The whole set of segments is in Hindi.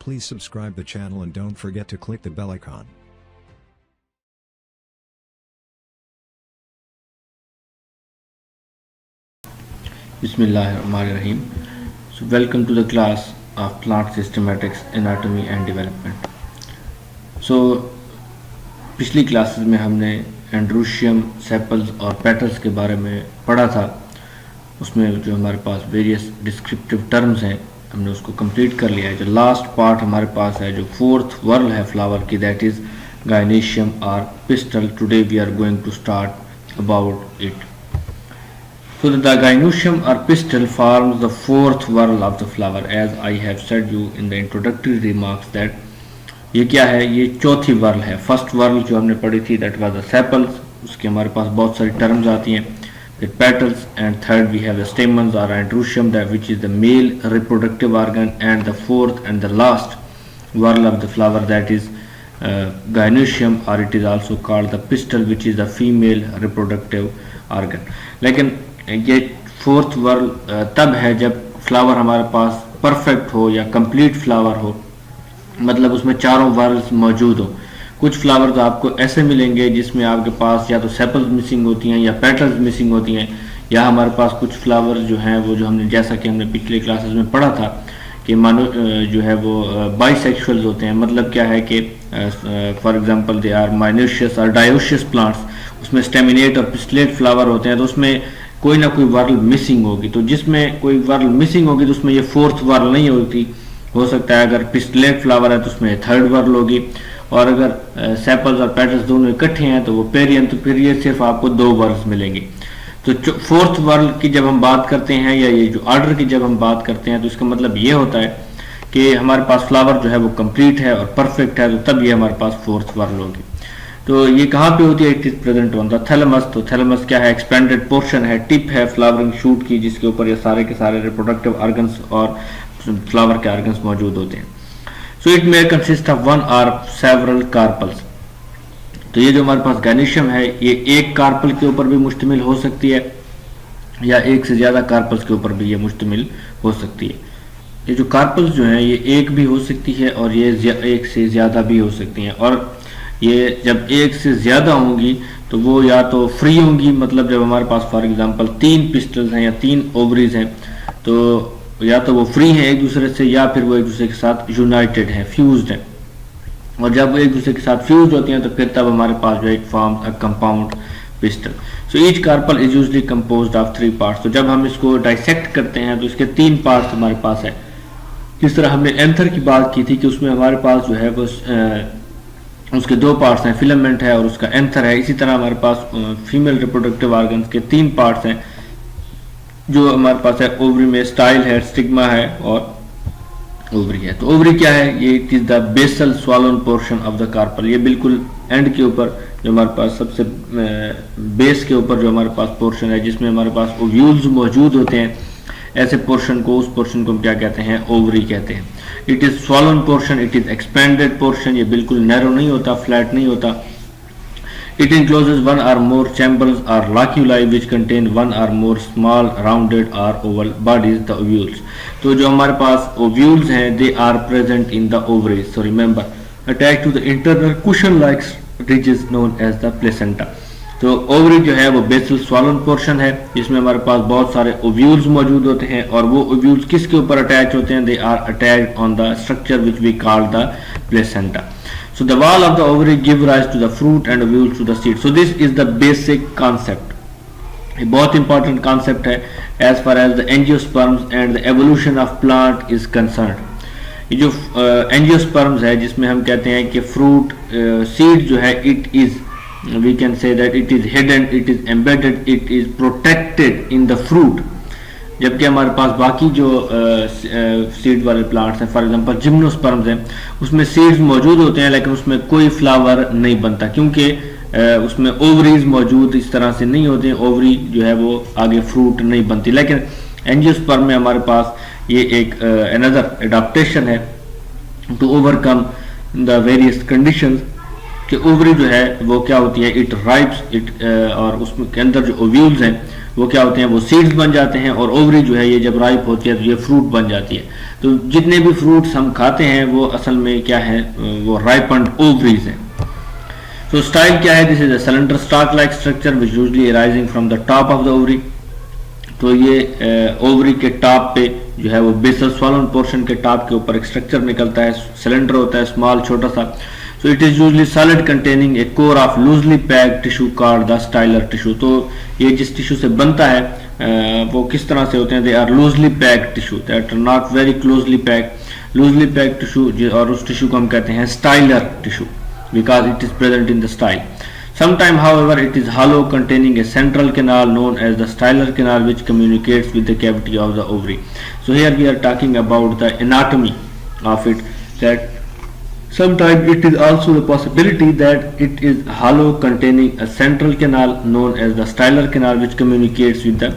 Please subscribe the channel and don't forget to click the bell icon. Bismillahirrahmanirrahim. So welcome to the class of plant systematics, anatomy and development. So पिछली क्लासेस में हमने एंड्रोशियम, सेपल्स और पेटल्स के बारे में पढ़ा था। उसमें जो हमारे पास वेरियस डिस्क्रिप्टिव टर्म्स हैं हमने उसको कंप्लीट कर लिया है। जो लास्ट पार्ट हमारे पास है, जो फोर्थ वर्ल है फ्लावर की, दैट इज गायनेशियम और pistil. Today we are going to start about it. So the gynoecium or pistil forms the fourth whorl of the flower, as I have said you in the introductory remarks that ये क्या है, ये चौथी वर्ल है। फर्स्ट वर्ल जो हमने पढ़ी थी दैट वाज द सेपल्स, उसके हमारे पास बहुत सारी टर्म्स आती हैं। फिर petals and third we have the stamens और androecium that which is the male reproductive organ, and the fourth and the last whorl of the flower that is gynoecium, or it is also called the pistil which is the female reproductive organ। लेकिन ये फोर्थ वर्ल तब है जब फ्लावर हमारे पास परफेक्ट हो या कंप्लीट फ्लावर हो, मतलब उसमें चारों वर्ल्स मौजूद हो। कुछ फ्लावर तो आपको ऐसे मिलेंगे जिसमें आपके पास या तो सेपल्स मिसिंग होती हैं या पेटल्स मिसिंग होती हैं, या हमारे पास कुछ फ्लावर जो हैं वो जो हमने जैसा कि हमने पिछले क्लासेस में पढ़ा था कि मानो जो है वो बाइसेक्सुअल्स होते हैं। मतलब क्या है कि फॉर एग्जांपल दे आर माइनोशियस और डायोशियस प्लांट्स, उसमें स्टेमिनेट और पिस्टिलेट फ्लावर होते हैं, तो उसमें कोई ना कोई वर्ल मिसिंग होगी। तो जिसमें कोई वर्ल मिसिंग होगी तो उसमें ये फोर्थ वर्ल नहीं होती। हो सकता है अगर पिस्टिलेट फ्लावर है तो उसमें थर्ड वर्ल होगी, और अगर सेपल्स और पेटल्स दोनों इकट्ठे हैं तो वो पेरियन, तो फिर ये सिर्फ आपको दो वर्ल्स मिलेंगे। तो फोर्थ वर्ल की जब हम बात करते हैं या ये जो ऑर्डर की जब हम बात करते हैं तो इसका मतलब ये होता है कि हमारे पास फ्लावर जो है वो कंप्लीट है और परफेक्ट है, तो तब ये हमारे पास फोर्थ वर्ल होगी। तो ये कहाँ पे होती है? It is present on the thalamus. तो थैलेमस क्या है? एक्सपेंडेड पोर्शन है, टिप है फ्लावरिंग शूट की, जिसके ऊपर ये सारे के सारे रिप्रोडक्टिव ऑर्गन्स और फ्लावर के ऑर्गन्स मौजूद होते हैं। So it may consist of one और सेवरल कार्पल्स। तो ये जो हमारे पास गायनेशियम है ये एक कार्पल के ऊपर भी मुश्तमिल हो सकती है या एक से ज्यादा कार्पल्स के ऊपर भी ये मुश्तमिल हो सकती है। ये जो कार्पल्स जो हैं ये एक भी हो सकती है और ये एक से ज्यादा भी हो सकती हैं, और ये जब एक से ज्यादा होंगी तो वो या तो फ्री होंगी, मतलब जब हमारे पास फॉर एग्जांपल तीन पिस्टल्स हैं या तीन ओवरीज हैं तो या तो वो फ्री हैं एक दूसरे से, या फिर वो एक दूसरे के साथ यूनाइटेड हैं, फ्यूज्ड हैं। और जब वो एक दूसरे के साथ फ्यूज होती हैं तो फिर तब हमारे पास जो एक forms a compound pistil. So each carpel is usually composed of 3 parts. तो जब हम इसको डाइसेक्ट करते हैं तो इसके 3 पार्ट्स हमारे पास है। जिस तरह हमने एंथर की बात की थी कि उसमें हमारे पास जो है वो उसके 2 पार्ट्स हैं, फिलामेंट है और उसका एंथर है। इसी तरह हमारे पास फीमेल रिप्रोडक्टिव ऑर्गन्स के 3 पार्ट्स हैं जो हमारे पास है। ओवरी में स्टाइल है, स्टिग्मा है और ओवरी है। तो ओवरी क्या है? ये it is the basal swollen portion of the carpel. ये बिल्कुल एंड के ऊपर जो हमारे पास सबसे बेस के ऊपर जो हमारे पास पोर्शन है जिसमें हमारे पास ओव्यूल्स मौजूद होते हैं, ऐसे पोर्शन को, उस पोर्शन को हम क्या कहते हैं? ओवरी कहते हैं। It is swollen portion, it is expanded portion. ये बिल्कुल नैरो नहीं होता, फ्लैट नहीं होता। It encloses one or more chambers or loculi which contain one or more small rounded or oval bodies, the ovules। तो जो हमारे पास ovules हैं they are present in the ovaries, so remember attached to the internal cushion like ridges known as the placenta। तो ओवरी जो है वो बेसल स्वॉलन पोर्शन है जिसमें हमारे पास बहुत सारे ओव्यूल्स मौजूद होते हैं, और वो ओव्यूल्स किसके ऊपर अटैच होते हैं? They are attached on the structure which we call the placenta. So the wall of the ovary give rise to the fruit and ovules to the seed। So this is the basic concept। ये बहुत important concept है as far as the angiosperms and the evolution of plant is concerned। ये जो angiosperms है जिसमें हम कहते हैं कि fruit seed जो है it is, we can say that it is hidden, it is embedded, it is protected in the fruit। जबकि हमारे पास बाकी जो सीड वाले प्लांट्स हैं, फॉर एग्जांपल जिम्नोस्पर्म्स हैं, उसमें सीड्स मौजूद होते हैं लेकिन उसमें कोई फ्लावर नहीं बनता क्योंकि उसमें ओवरीज मौजूद इस तरह से नहीं होते हैं। ओवरी जो है वो आगे फ्रूट नहीं बनती। लेकिन एंजियोस्पर्म में हमारे पास ये एक अनदर एडाप्टेशन है to overcome the various conditions कि ओवरी जो है वो क्या होती है, इट राइप्स इट, और उसमें के अंदर जो ओव्यूल्स हैं वो क्या होते हैं, वो सीड्स बन जाते हैं, और ओवरी जो है ये जब राइप होती है तो ये फ्रूट बन जाती है। तो जितने भी फ्रूट्स हम खाते हैं वो असल में क्या है, वो राइपन्ड ओवरीज हैं। So style क्या है, this is a cylinder stalk like structure which usually arising from the top of the ovary. तो ये ओवरी के टॉप पे जो है वो बेसल स्वॉलन पोर्शन के टॉप के ऊपर एक स्ट्रक्चर निकलता है, सिलेंडर होता है, स्मॉल छोटा सा। So it is usually solid containing A core of loosely packed tissue called the styler tissue. तो ये जिस टिश्यू से बनता है वो किस तरह से होते हैं, they are loosely packed tissue that are not very closely packed. Loosely packed tissue, और उस टिश्यू को हम कहते हैं stylar tissue because it is present in the style. Sometime however it is hollow containing a central canal known as the styler canal which communicates with the cavity of the ovary. So here we are talking about the anatomy of it, that sometimes it is also the possibility that it is hollow containing a central canal known as the styler canal which communicates with the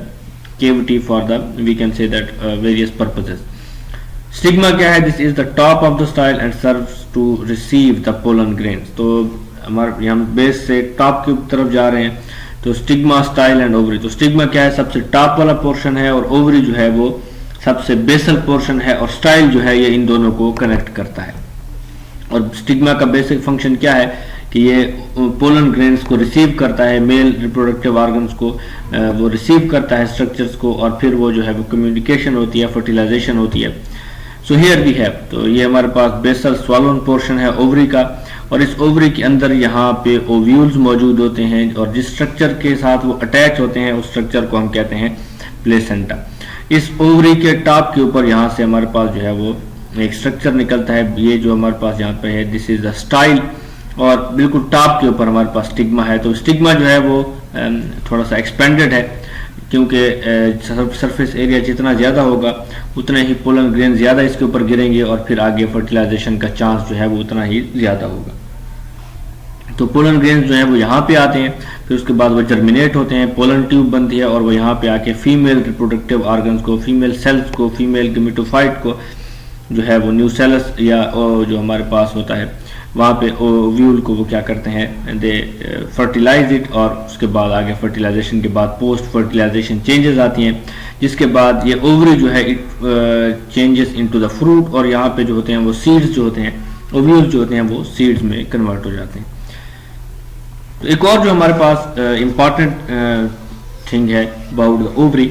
cavity for the, we can say that, various purposes. Stigma क्या है, this is the top of the style and serves to receive the pollen grains. तो हमारे हम बेस से टॉप की तरफ जा रहे हैं, तो स्टिग्मा, स्टाइल एंड ओवरी। तो स्टिग्मा क्या है, सबसे टॉप वाला पोर्शन है, और ओवरी जो है वो सबसे बेसल पोर्शन है, और स्टाइल जो है ये इन दोनों को कनेक्ट करता है। और स्टिग्मा का बेसिक फंक्शन क्या है कि ये पोलन ग्रेन्स को रिसीव करता है, मेल रिप्रोडक्टिव ऑर्गन्स को वो रिसीव करता है स्ट्रक्चर्स को, और फिर वो जो है वो कम्युनिकेशन होती है, फर्टिलाइजेशन होती है। सो हियर वी हैव, तो ये हमारे पास बेसल स्वॉलन पोर्शन है ओवरी का, और इस ओवरी के अंदर यहाँ पे ओव्यूल्स मौजूद होते हैं, और जिस स्ट्रक्चर के साथ वो अटैच होते हैं उस स्ट्रक्चर को हम कहते हैं प्लेसेंटा। इस ओवरी के टॉप के ऊपर यहाँ से हमारे पास जो है वो एक स्ट्रक्चर निकलता है, ये जो हमारे पास यहाँ पे है दिस इज द स्टाइल, और बिल्कुल टॉप के ऊपर हमारे पास स्टिग्मा है। तो स्टिग्मा जो है वो थोड़ा सा एक्सपेंडेड है, क्योंकि सरफेस एरिया जितना ज़्यादा होगा उतने ही पोलन ग्रेन ज़्यादा इसके ऊपर गिरेंगे, और फिर आगे फर्टिलाइजेशन का चांस जो है वो उतना ही ज़्यादा होगा। तो पोलन ग्रेन जो है वो यहाँ पे आते हैं, फिर उसके बाद वो जर्मिनेट होते हैं, पोलन ट्यूब बनती है, और वो यहाँ पे आके फीमेल रिप्रोडक्टिव ऑर्गन्स को, फीमेल सेल्स को, फीमेल गेमेटोफाइट को जो है वो न्यूसेलस या जो हमारे पास होता है वहाँ पे ओव्यूल को वो क्या करते हैं, दे फर्टिलाइज इट, और उसके बाद आगे फर्टिलाइजेशन के बाद पोस्ट फर्टिलाइजेशन चेंजेस आती हैं, जिसके बाद ये ओवरी जो है it changes into the fruit, और यहाँ पे जो होते हैं वो सीड्स जो होते हैं, ओव्यूल जो होते हैं वो सीड्स में कन्वर्ट हो जाते हैं। तो एक और जो हमारे पास इम्पॉर्टेंट थिंग है अबाउट द ओवरी,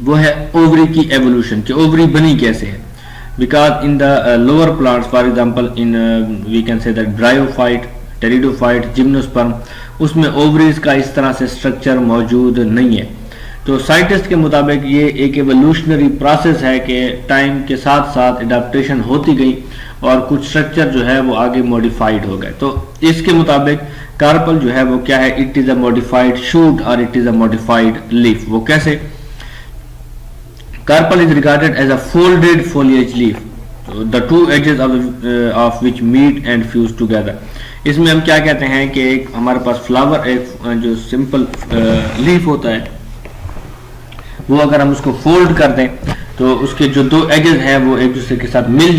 वो है ओवरी की एवोल्यूशन, कि ओवरी बनी कैसे है। Because in the lower plants, for example, in we can say that bryophyte, pteridophyte, gymnosperm, उसमें ओवरीज का इस तरह से स्ट्रक्चर मौजूद नहीं है। तो साइंटिस्ट के मुताबिक ये एक एवोल्यूशनरी प्रोसेस है कि टाइम के साथ साथ एडाप्टेशन होती गई, और कुछ स्ट्रक्चर जो है वो आगे मॉडिफाइड हो गए। तो इसके मुताबिक कार्पल जो है वो क्या है, it is a modified shoot और it is a modified leaf. वो कैसे, Carpel is regarded as a folded foliage leaf, the two edges of which meet and fuse together. इसमें हम क्या कहते हैं कि एक हमारे पास फ्लावर, एक जो सिंपल लीफ होता है, वो अगर हम उसको फोल्ड कर दें तो उसके जो दो एजेस हैं वो एक दूसरे के साथ मिल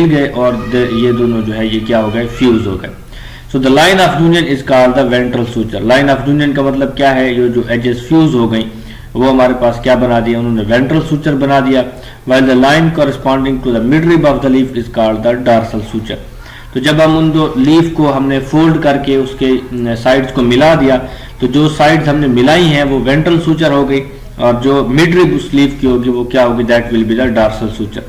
गए, और ये दोनों जो है ये क्या हो गए, फ्यूज हो गए। So the line of union is called the ventral suture. Line of union का मतलब क्या है, ये जो एजेस फ्यूज हो गई वो हमारे पास क्या बना दिया, उन्होंने वेंट्रल सूचर बना दिया। while the line corresponding to the midrib of the leaf is called the dorsal suture। तो जब हम उन दो लीफ को हमने फोल्ड करके उसके साइड्स को मिला दिया, तो जो साइड्स हमने मिलाई हैं वो वेंट्रल सूचर हो गई, और जो मिडरिब उस लीफ की होगी वो क्या होगी, that will be the dorsal suture.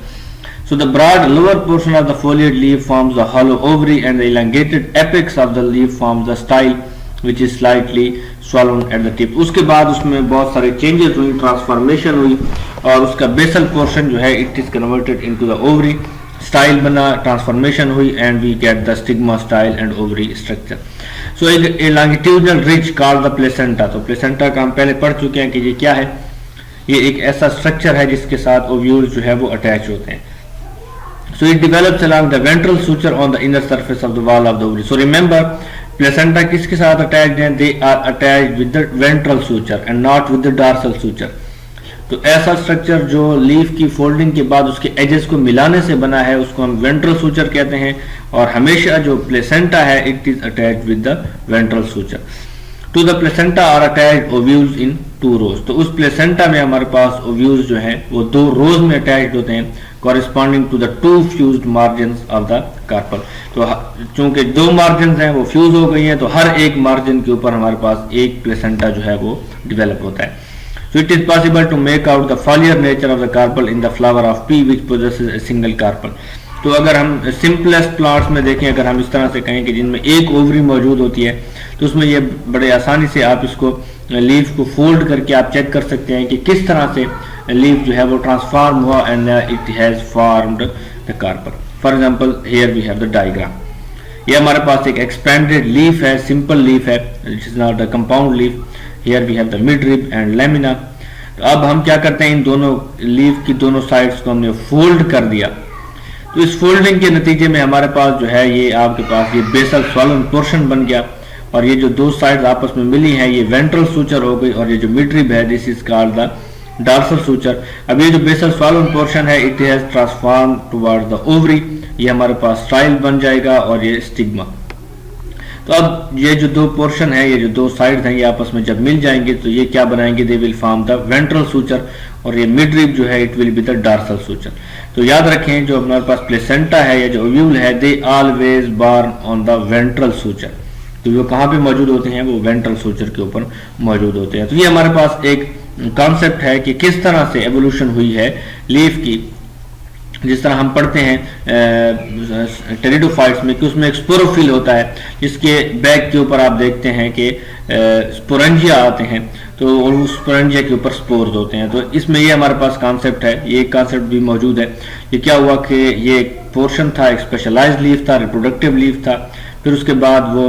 So the broad lower portion of the foliate leaf forms the hollow ovary, and the elongated apex of the leaf forms the style, which is slightly swollen at the tip। उसके बाद उसमें बहुत सारे चेंजेस हुई, ट्रांसफॉर्मेशन हुई, और उसका बेसल पोर्शन जो है it is converted into the ovary, style बना, ट्रांसफॉर्मेशन हुई, and we get the stigma, style and ovary structure. So a longitudinal ridge called the placenta. तो प्लेसेंटा का हम पहले पढ़ चुके हैं कि ये क्या है, ये एक ऐसा स्ट्रक्चर है जिसके साथ ओव्यूल्स जो है वो अटैच होते हैं। So it develops along the ventral suture on the inner surface of the wall of the ovary. So remember, placenta किसके साथ attached हैं? They are attached with the ventral suture and not with the dorsal suture. तो ऐसा स्ट्रक्चर जो लीफ की फोल्डिंग के बाद उसके एजेस को मिलाने से बना है उसको हम वेंट्रल सूचर कहते हैं, और हमेशा जो प्लेसेंटा है it is attached with the ventral suture. To the placenta are attached ovules in 2 rows. तो उस प्लेसेंटा में हमारे पास ओव्यूल्स जो है वो 2 रोज में अटैच्ड होते हैं, corresponding to the 2 fused margins of the carpel. तो चूंकि 2 मार्जिन्स हैं वो फ्यूज हो गई हैं, तो हर एक मार्जिन के ऊपर हमारे पास एक प्लेसेंटा जो है वो डेवलप होता है। So it is possible to make out the foliar nature of the carpel in the flower of pea which possesses a single carpel। तो अगर हम सिंपलेस्ट प्लांट्स में देखें, अगर हम इस तरह से कहें कि जिनमें एक ओवरी मौजूद होती है, तो उसमें ये बड़े आसानी से आप इसको लीफ को फोल्ड करके आप चेक कर सकते हैं कि किस तरह से लीफ जो है वो ट्रांसफॉर्म हुआ and it has formed the carpel. For example here we have the diagram. ये हमारे पास एक एक्सपेंडेड लीफ है, सिंपल लीफ है, it is not a compound leaf. Here we have the midrib and lamina। तो अब हम क्या करते हैं, इन दोनों लीफ की दोनों साइड्स को हमने फोल्ड कर दिया। तो इस फोल्डिंग के नतीजे में हमारे पास जो है ये आपके पास ये बेसल स्वॉलन पोर्शन बन गया, और ये जो 2 साइड्स आपस में मिली हैं ये वेंट्रल सूचर हो गई, और ये जो मिडरिब है this is called the dorsal suture. अब ये जो बेसल स्वॉलन पोर्शन है it has transform towards the ovary, ये हमारे पास स्टाइल बन जाएगा और ये स्टिग्मा। तो अब ये जो 2 पोर्शन है, ये जो 2 साइड्स हैं, ये आपस में जब मिल जाएंगे तो ये क्या बनाएंगे, they will form the ventral suture, और ये मिडरिब जो है it will be the dorsal suture. तो याद रखें जो हमारे पास प्लेसेंटा है या जो ओव्यूल है they always born on the ventral suture. तो वो कहाँ पे मौजूद होते हैं, वो वेंट्रल सूचर के ऊपर मौजूद होते हैं। तो ये हमारे पास एक कॉन्सेप्ट है कि किस तरह से एवोल्यूशन हुई है लीफ की। जिस तरह हम पढ़ते हैं टेरिडोफाइट्स में कि उसमें एक स्पोरोफिल होता है जिसके बैक के ऊपर आप देखते हैं कि स्पोरेंजिया आते हैं, तो और उस स्पोरेंजिया के ऊपर स्पोर्स होते हैं। तो इसमें ये हमारे पास कॉन्सेप्ट है, ये कॉन्सेप्ट भी मौजूद है। ये क्या हुआ कि ये एक पोर्शन था, एक स्पेशलाइज्ड लीफ था, रिप्रोडक्टिव लीफ था, फिर उसके बाद वो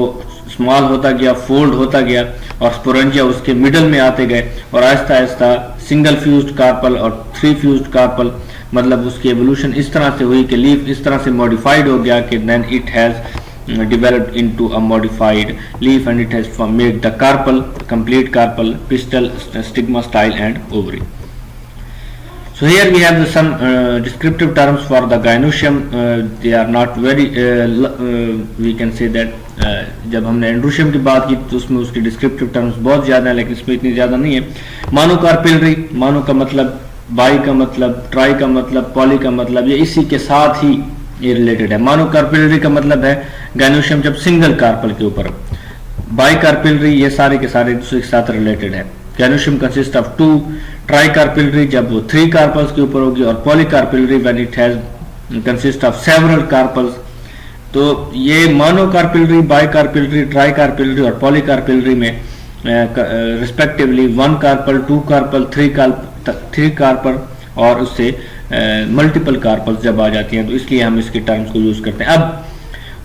स्मॉल होता गया, फोल्ड होता गया, और स्पोरेंजिया उसके मिडल में आते गए, और Aahista Aahista single fused carpel और 3 फ्यूज्ड कार्पल, मतलब उसकी एवोल्यूशन इस तरह से हुई कि लीफ इस तरह से मॉडिफाइड हो गया कि then it has developed into a modified leaf and it has made the carpel, complete carpel, pistil, stigma, style and ovary. So here we have some descriptive terms for the gynoecium. They are not very we can say that जब हमने एंड्रोशियम की बात की तो उसमें उसकी डिस्क्रिप्टिव टर्म्स बहुत ज़्यादा है, लेकिन इसमें इतनी ज़्यादा नहीं है। मानोकार्पिलरी, मानो का मतलब बाई का मतलब, ट्राई का मतलब, पॉली का मतलब, ये इसी के साथ ही ये रिलेटेड है। मानोकार्पिलरी का मतलब है गायनोशियम जब सिंगल कार्पल के ऊपर, बाई कार्पिलरी ये सारे के सारे दूसरे के साथ रिलेटेड है। Gynoecium consist of 2, tricarpellary जब वो 3 कार्पल्स के ऊपर होगी, और polycarpellary when it has consist of several carpels. तो ये मानोकार्पिलरी, बाई कार्पिलरी, ट्राई कार्पिलरी और पॉलीकार्पिलरी में रिस्पेक्टिवली 1 कार्पल, 2 कार्पल, 3 कार्पल और उससे मल्टीपल कार्पल्स जब आ जाती हैं, तो इसलिए हम इसके टर्म्स को यूज करते हैं। अब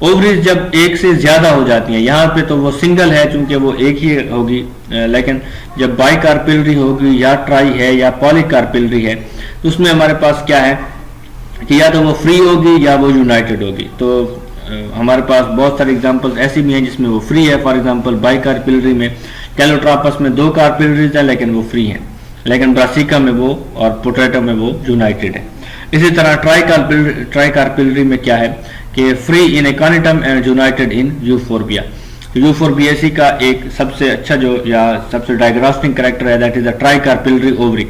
ओवरीज जब एक से ज्यादा हो जाती हैं, यहाँ पे तो वो सिंगल है क्योंकि वो एक ही होगी, लेकिन जब बाई कार्पिलरी होगी या ट्राई है या पॉलीकार्पिलरी है तो उसमें हमारे पास क्या है कि या तो वो फ्री होगी या वो यूनाइटेड होगी। तो हमारे पास बहुत सारे एग्जांपल्स ऐसी भी हैं जिसमें वो फ्री है। फॉर एग्जांपल बाई कार्पिलरी में कैलोट्रापस में 2 कार्पिलरीज है लेकिन वो फ्री हैं, लेकिन ब्रासिका में वो और पोटैटो में वो यूनाइटेड है। इसी तरह ट्राई कार्पिलरी में क्या है कि free in Aconitum and united in Euphorbia. Euphorbiaceae का एक सबसे अच्छा जो या सबसे डायग्नोस्टिक कैरेक्टर है that is the tricarpellary ovary.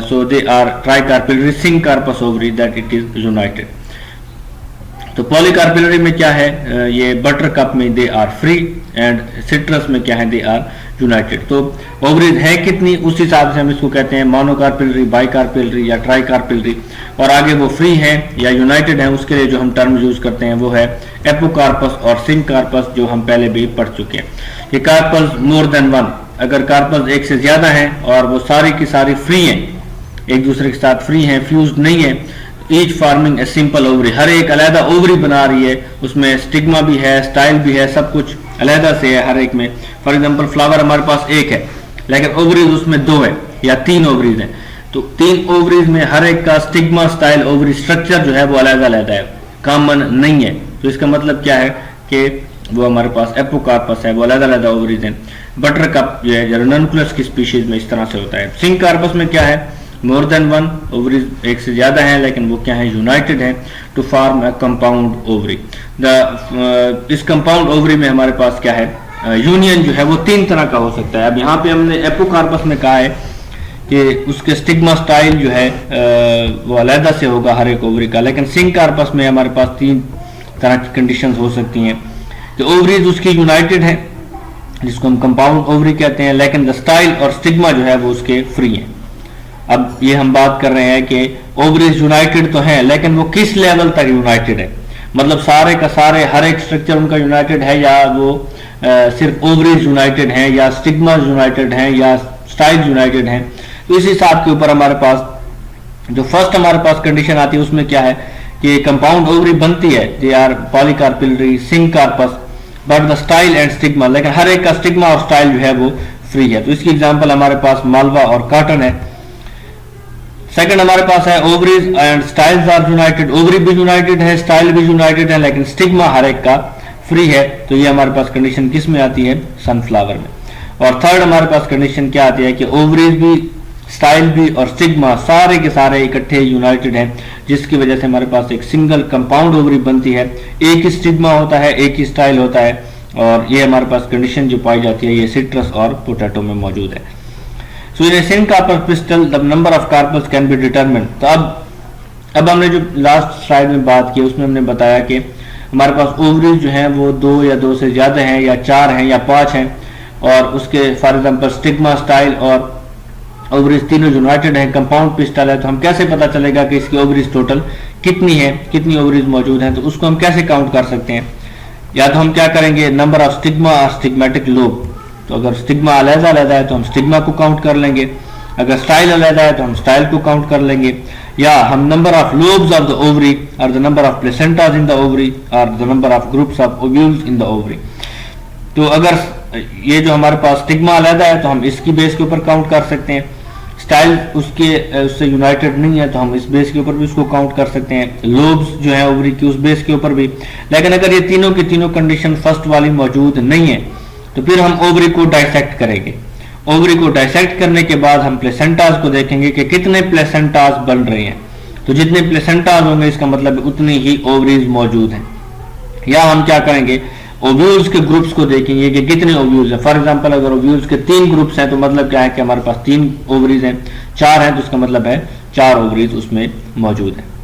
So they are tricarpellary syncarpous ovary that it is united. तो पॉलीकार्पिलरी में क्या है, ये बटर कप में they are free and citrus में क्या है दे आर यूनाइटेड। तो ओवरीज है कितनी उस हिसाब से हम इसको कहते हैं मोनोकार्पिलरी, बाइकार्पिलरी या ट्राइकार्पिलरी, और आगे वो फ्री है या यूनाइटेड है उसके लिए जो हम टर्म यूज करते हैं वो है एपोकार्पस और सिंग कार्पस, जो हम पहले भी पढ़ चुके हैं। ये कार्पल्स मोर देन 1, अगर कार्पल्स एक से ज्यादा है और वो सारी की सारी फ्री हैं, एक दूसरे के साथ फ्री हैं, फ्यूज नहीं है, each forming a simple ovary, हर एक अलहदा ओवरी बना रही है, उसमें स्टिग्मा भी है, स्टाइल भी है, सब कुछ अलहदा से है हर एक में। फॉर एग्जांपल फ्लावर हमारे पास एक है लेकिन ओवरीज उसमें 2 है या 3 ओवरीज हैं, तो 3 ओवरीज में हर एक का स्टिग्मा, स्टाइल, ओवरी स्ट्रक्चर जो है वो अलहदा अलहदा है, कॉमन नहीं है। तो इसका मतलब क्या है कि वो हमारे पास एपोकार्पस है, वो अलग अलग ओवरीज हैं। बटर कप जो है रनकुलस की स्पीशीज में इस तरह से होता है। सिंक कार्पस में क्या है, मोर देन वन ओवरीज, एक से ज्यादा है, लेकिन वो क्या है, यूनाइटेड है to form a compound ovary. इस कंपाउंड ओवरी में हमारे पास क्या है, यूनियन जो है वो 3 तरह का हो सकता है। अब यहाँ पे हमने एपोकार्पस में कहा है कि उसके स्टिग्मा स्टाइल जो है वो अलहदा से होगा हर एक ओवरी का, लेकिन सिंक कार्पस में हमारे पास 3 तरह की कंडीशंस हो सकती हैं। तो ओवरीज उसकी यूनाइटेड है जिसको हम कंपाउंड ओवरी कहते हैं, लेकिन द स्टाइल और स्टिग्मा जो है वो उसके फ्री है। अब ये हम बात कर रहे हैं कि ओवरीज यूनाइटेड तो हैं, लेकिन वो किस लेवल तक यूनाइटेड है, मतलब सारे का सारे हर एक स्ट्रक्चर उनका यूनाइटेड है, या वो सिर्फ ओवरीज यूनाइटेड हैं, या स्टिग्मा यूनाइटेड हैं, या स्टाइल यूनाइटेड हैं। तो इस हिसाब के ऊपर हमारे पास जो फर्स्ट हमारे पास कंडीशन आती है उसमें क्या है कि कंपाउंड ओवरी बनती है, they are polycarpellary syncarpous but the style and stigma, लेकिन हर एक का स्टिग्मा और स्टाइल जो है वो फ्री है। तो इसकी एग्जांपल हमारे पास मालवा और कॉटन है। सेकंड हमारे पास है ovaries and styles are united, ovary भी यूनाइटेड है, स्टाइल भी यूनाइटेड है, लेकिन स्टिग्मा हर एक का फ्री है। तो ये हमारे पास कंडीशन किस में आती है, सनफ्लावर में। और थर्ड हमारे पास कंडीशन क्या आती है कि ओवरीज भी, स्टाइल भी और स्टिग्मा सारे के सारे इकट्ठे यूनाइटेड हैं, जिसकी वजह से हमारे पास एक सिंगल कंपाउंड ओवरी बनती है, एक ही स्टिग्मा होता है, एक ही स्टाइल होता है। और ये हमारे पास कंडीशन जो पाई जाती है ये सिट्रस और पोटैटो में मौजूद है। So in syncarpous pistil the number of carpels can be determined. तो अब हमने जो लास्ट स्लाइड में बात की उसमें हमने बताया कि हमारे पास ओवरीज जो हैं वो 2 या 2 से ज्यादा हैं, या 4 हैं, या 5 हैं, और उसके फॉर एग्जांपल स्टिग्मा, स्टाइल और ओवरीज तीनों यूनाइटेड हैं, कंपाउंड पिस्टल है। तो हम कैसे पता चलेगा कि इसकी ओवरीज टोटल कितनी है, कितनी ओवरीज मौजूद हैं, तो उसको हम कैसे काउंट कर सकते हैं। या तो हम क्या करेंगे, नंबर ऑफ स्टिग्मा और स्टिग्मेटिक लोब। तो अगर स्टिग्मा अलहदा अलहदा है तो हम स्टिग्मा को काउंट कर लेंगे, अगर स्टाइल अलहदा है तो हम स्टाइल को काउंट कर लेंगे, या हम number of lobes of the ovary और the number of placentas in the ovary और the number of groups of ovules in the ovary. तो अगर ये जो हमारे पास स्टिग्मा अलहदा है तो हम इसकी बेस के ऊपर काउंट कर सकते हैं, स्टाइल उससे यूनाइटेड नहीं है तो हम इस बेस के ऊपर भी उसको काउंट कर सकते हैं, लोब्स जो है ओवरी की उस बेस के ऊपर भी। लेकिन अगर ये तीनों की तीनों कंडीशन फर्स्ट वाली मौजूद नहीं है तो फिर हम ओवरी को डाइसेक्ट करेंगे। ओवरी को डाइसेक्ट करने के बाद हम प्लेसेंटास को देखेंगे कि कितने प्लेसेंटास बन रहे हैं। तो जितने प्लेसेंटास होंगे इसका मतलब उतनी ही ओवरीज मौजूद हैं। या हम क्या करेंगे, ओव्यूल्स के ग्रुप्स को देखेंगे कि कितने ओव्यूल्स हैं। फॉर एग्जांपल अगर ओव्यूल्स के 3 ग्रुप्स हैं तो मतलब क्या है कि हमारे पास 3 ओवरीज हैं, 4 हैं तो इसका मतलब है 4 ओवरीज उसमें मौजूद है।